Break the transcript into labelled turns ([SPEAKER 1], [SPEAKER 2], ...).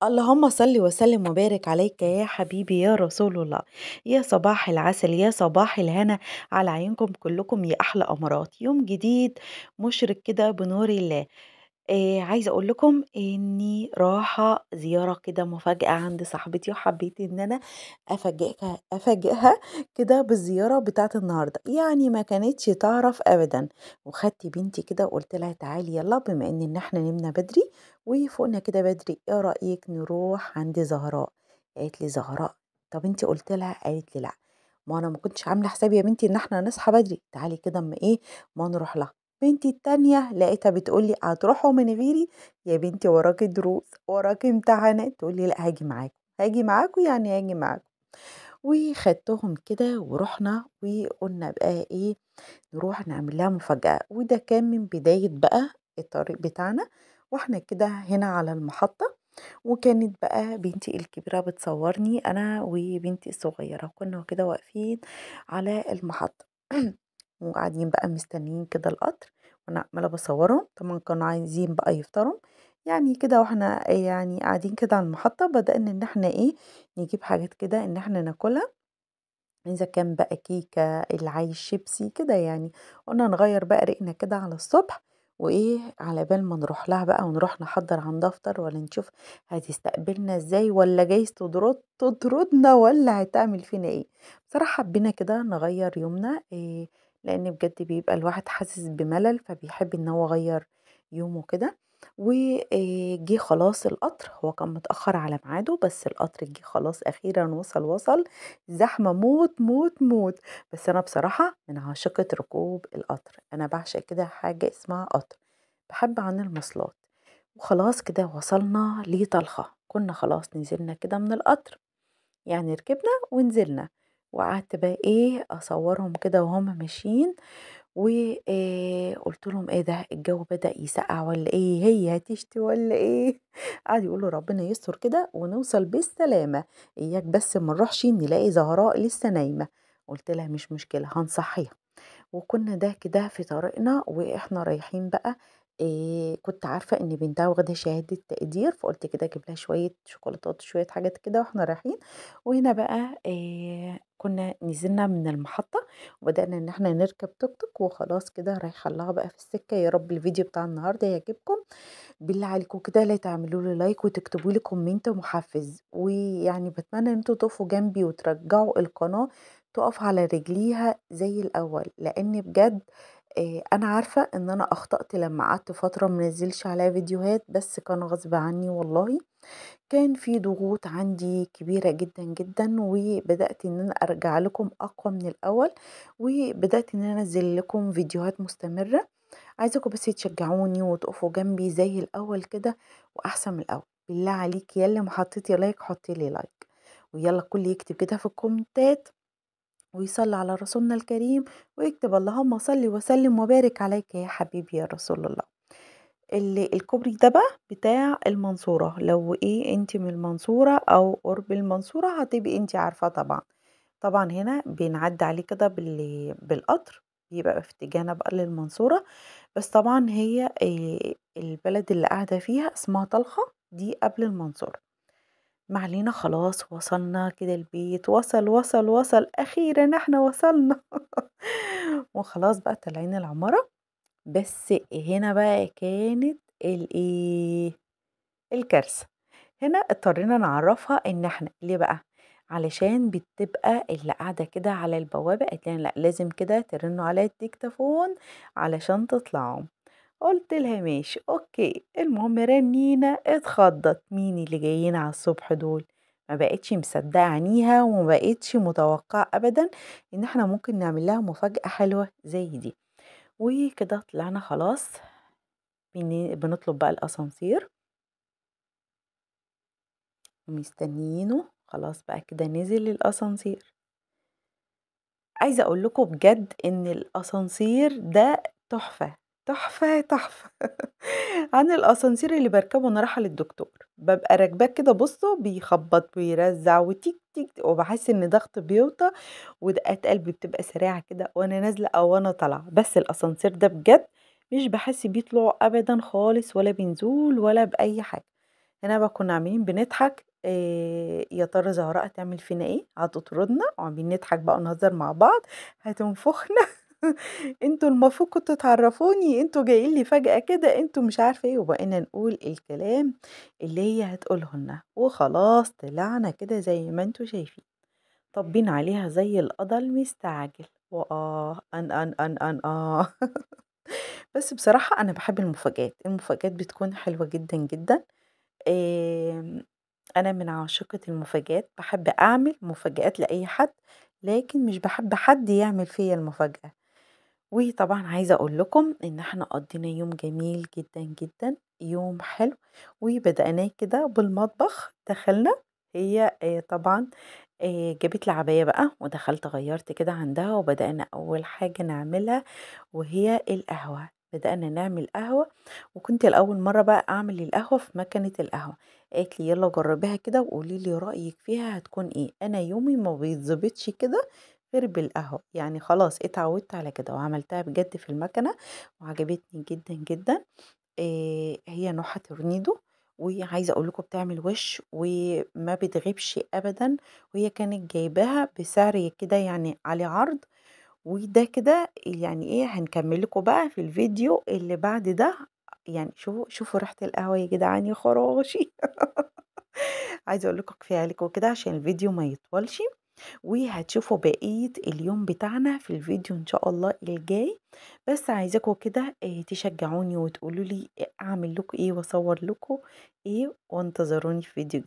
[SPEAKER 1] اللهم صل وسلم وبارك عليك يا حبيبي يا رسول الله. يا صباح العسل يا صباح الهنا على عيونكم كلكم يا احلى امارات. يوم جديد مشرق كده بنور الله. عايزة أقول لكم إني رايحة زيارة كده مفاجأة عند صاحبتي، وحبيت إن أنا أفاجئها كده بالزيارة بتاعة النهاردة، يعني ما كانتش تعرف أبدا. وخدت بنتي كده وقلت لها تعالي يلا، بما إن إحنا نمنا بدري وفوقنا كده بدري، إيه رأيك نروح عند زهراء؟ قالت لي زهراء؟ طب انتي قلت لها؟ قالت لي لا. ما انا ما كنتش عامله حسابي يا بنتي ان احنا نصحى بدري، تعالي كده اما ايه ما نروح لها. بنتي التانية لقيتها بتقول لي هتروحوا من غيري؟ يا بنتي وراكي دروس وراكي امتحانات. تقول لي لا هاجي معاكم، هاجي معاكم يعني هاجي معاكم. وخدتهم كده ورحنا وقلنا بقى ايه، نروح نعمل لها مفاجأة. وده كان من بداية بقى الطريق بتاعنا، واحنا كده هنا على المحطة. وكانت بقى بنتي الكبيرة بتصورني أنا وبنتي الصغيرة، كنا كده واقفين على المحطة وقاعدين بقى مستنيين كده القطر، وانا عمالة بصورهم. طبعا كانوا عايزين بقى يفطروا يعني كده، واحنا يعني قاعدين كده على المحطة بدأنا ان احنا ايه، نجيب حاجات كده ان احنا ناكلها، إذا كان بقى كيكة اللي عايز شيبسي كده يعني. قلنا نغير بقى ريقنا كده على الصبح، وإيه على بال ما نروح لها بقى ونروح نحضر عندها فطار، ولا نشوف هتستقبلنا ازاي، ولا جايز تطردنا، ولا هتعمل فينا ايه. بصراحة حبينا كده نغير يومنا إيه، لأن بجد بيبقى الواحد حاسس بملل، فبيحب ان هو يغير يومه كده. وجي خلاص القطر، هو كان متأخر على ميعاده، بس القطر جه خلاص أخيرا وصل. زحمة موت موت موت. بس أنا بصراحة من عاشقة ركوب القطر، أنا بعشق كده حاجة اسمها قطر، بحب عن المواصلات. وخلاص كده وصلنا لطلخة، كنا خلاص نزلنا كده من القطر، يعني ركبنا ونزلنا. وقعدت بقى ايه اصورهم كده وهم ماشيين. وقلت لهم ايه ده، الجو بدأ يسقع ولا ايه، هي هتشتي ولا ايه؟ قعدوا يقولوا ربنا يستر كده ونوصل بالسلامة، اياك بس ما نروحش نلاقي زهراء لسه نايمة. قلت لها مش مشكلة هنصحيها. وكنا ده كده في طريقنا واحنا رايحين بقى. كنت عارفة ان بنتها واخدة شهادة تقدير، فقلت كده اجيب لها شوية شوكولاتات شوية حاجات كده واحنا رايحين. وهنا بقى كنا نزلنا من المحطة، وبدأنا ان احنا نركب توك توك، وخلاص كده رايحة لها بقى في السكة. يا رب الفيديو بتاع النهاردة يعجبكم. بالله عليكم كده لا تعملوا لي لايك وتكتبوا لي كومنت محفز، ويعني بتمنى ان انتوا تقفوا جنبي وترجعوا القناة تقف على رجليها زي الاول، لان بجد انا عارفة ان انا اخطأت لما قعدت فترة منزلش عليها فيديوهات، بس كان غصب عني والله. كان في ضغوط عندي كبيرة جدا جدا، وبدأت ان انا ارجع لكم اقوى من الاول، وبدأت ان انا انزل لكم فيديوهات مستمرة. عايزاكم بس تشجعوني وتقفوا جنبي زي الاول كده، واحسن من الاول. بالله عليك يلا ما حطيتي لايك حطي لي لايك، ويلا الكل يكتب كده في الكومنتات ويصلي على رسولنا الكريم، ويكتب اللهم صل وسلم وبارك عليك يا حبيبي يا رسول الله. الكوبري ده بقى بتاع المنصورة، لو ايه انت من المنصورة او قرب المنصورة هتبقي انت عارفة طبعا. طبعا هنا بنعدي عليه كده بالقطر، بيبقى في اتجاهنا بقى للمنصورة. بس طبعا هي البلد اللي قاعدة فيها اسمها طلخة، دي قبل المنصورة. ما علينا خلاص وصلنا كده البيت، وصل اخيرا احنا وصلنا وخلاص بقى طالعين العمارة. بس هنا بقى كانت الايه، الكارثة. هنا اضطرينا نعرفها ان احنا ليه بقى، علشان بتبقى اللي قاعدة كده على البوابة قالت لنا لا لازم كده ترنوا على التليفون علشان تطلعوا. قلت لها ماشي اوكي. المهم رنينا، اتخضت مين اللي جايين على الصبح دول. ما بقتش مصدقة عينيها، وما بقتش متوقعة ابدا ان احنا ممكن نعمل لها مفاجأة حلوة زي دي. وكده طلعنا خلاص، بنطلب بقى الاسانسير ومستنيينه. خلاص بقى كده نزل الاسانسير. عايزة اقول لكم بجد ان الاسانسير ده تحفة تحفة تحفة عن الاسانسير اللي بركبه وانا رايحة للدكتور. ببقى راكباه كده بصوا بيخبط ويرزع وتيك تيك، وبحس ان ضغط بيوطى ودقات قلبي بتبقى سريعة كده وانا نازلة او وانا طالعة. بس الاسانسير ده بجد مش بحس بيه طلوع ابدا خالص، ولا بنزول ولا باي حاجة. هنا بقى كنا عاملين بنضحك يا ترى زهراء هتعمل فينا إيه، هتطردنا وعمالين نضحك بقى ونهزر مع بعض، هتنفخنا أنتم المفروض كنتم تعرفوني، أنتم جايين لي فجأة كده، أنتم مش عارفة إيه، وبقينا نقول الكلام اللي هي هتقوله لنا، وخلاص طلعنا كده زي ما أنتم شايفين، طابين عليها زي القضا المستعجل، وآه. بس بصراحة أنا باحب المفاجآت، المفاجآت بتكون حلوة جدًا، جدًا. آمم، أنا من عاشقة المفاجآت، باحب أعمل مفاجآت لأي حد، لكن مش باحب حد يعمل فيّا المفاجأة. وطبعًا عايزة أقول لكم إن إحنا قضينا يوم جميل جدًا، جدًا، يوم حلو، وبدأناه كده بالمطبخ، دخلنا هي طبعًا جابت لي عباية بقى، ودخلت غيّرت كده عندها، وبدأنا أول حاجة نعملها وهي القهوة، بدأنا نعمل قهوة، وكنت لأول مرّة بقى أعمل القهوة في ماكينة القهوة، قالت لي: "يالّا جرّبيها كده وقولي لي رأيِك فيها هتكون إيه." أنا يومي ما بيتضبطش كده غير بالقهوة، يعني خلاص اتعودت على كده، وعملتها بجد في المكنة وعجبتني جدًا، جدًا. هي نوعها تورنيدو، وعايزة أقول لكم بتعمل وِش وما بتغيبش أبدًا، وهي كانت جايباها بسعر كده يعني عليه عرض، وده كده يعني إيه هنكمل لكم بقى في الفيديو اللي بعد ده، يعني شوفوا ريحة القهوة يا جدعان يا خراشي. عايزة أقول لكم كفاية عليكم كده عشان الفيديو ما يطولش. وهتشوفوا بقية اليوم بتاعنا في الفيديو إن شاء الله الجاي، بس عايزاكم كده تشجعوني وتقولوا لي أعمل لكم إيه وأصور لكم إيه، وانتظروني في فيديو